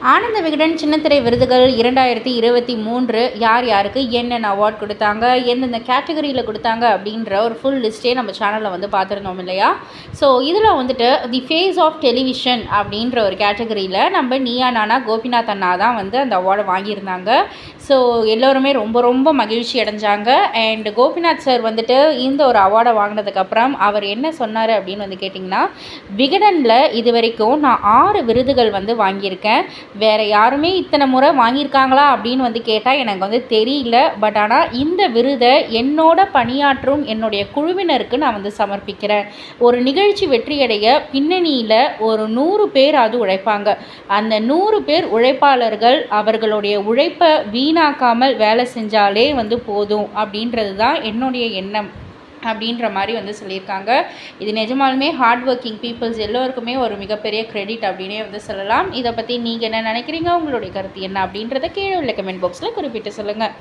ஆனந்த விகடன் சின்னத்திரை விருதுகள் 2023 யார் யாருக்கு என்னென்ன அவார்ட் கொடுத்தாங்க, எந்தெந்த கேட்டகரியில் கொடுத்தாங்க அப்படின்ற ஒரு ஃபுல் லிஸ்ட்டே நம்ம சேனலில் வந்து பார்த்துருந்தோம் இல்லையா. ஸோ இதில் வந்துட்டு தி ஃபேஸ் ஆஃப் டெலிவிஷன் அப்படின்ற ஒரு கேட்டகரியில் நம்ம நீயா நானா கோபிநாத் அண்ணா தான் வந்து அந்த அவார்டை வாங்கியிருந்தாங்க. ஸோ எல்லோருமே ரொம்ப ரொம்ப மகிழ்ச்சி அடைஞ்சாங்க. அண்ட் கோபிநாத் சார் வந்துட்டு இந்த ஒரு அவார்டை வாங்கினதுக்கப்புறம் அவர் என்ன சொன்னார் அப்படின்னு வந்து கேட்டிங்கன்னா, விகடனில் இது வரைக்கும் நான் 6 விருதுகள் வந்து வாங்கியிருக்கேன். வேறு யாருமே இத்தனை முறை வாங்கியிருக்காங்களா அப்படின்னு வந்து கேட்டால் எனக்கு வந்து தெரியல. பட் ஆனால் இந்த விருதை என்னோட பணியாற்றும் என்னுடைய குழுவினருக்கு நான் வந்து சமர்ப்பிக்கிறேன். ஒரு நிகழ்ச்சி வெற்றியடைய பின்னணியில் ஒரு 100 பேர் அது உழைப்பாங்க. அந்த 100 பேர் உழைப்பாளர்கள் அவர்களுடைய உழைப்பை வீணாக்காமல் வேலை செஞ்சாலே வந்து போதும் அப்படின்றது தான் என்னுடைய எண்ணம் அப்படின்ற மாதிரி வந்து சொல்லியிருக்காங்க. இது நிஜமாலுமே ஹார்ட் ஒர்க்கிங் பீப்புள்ஸ் எல்லோருக்குமே ஒரு மிகப்பெரிய கிரெடிட் அப்படின்னே வந்து சொல்லலாம். இதை பற்றி நீங்கள் என்ன நினைக்கிறீங்க, உங்களுடைய கருத்து என்ன அப்படின்றத கீழே உள்ள கமெண்ட் பாக்ஸில் குறிப்பிட்டு சொல்லுங்கள்.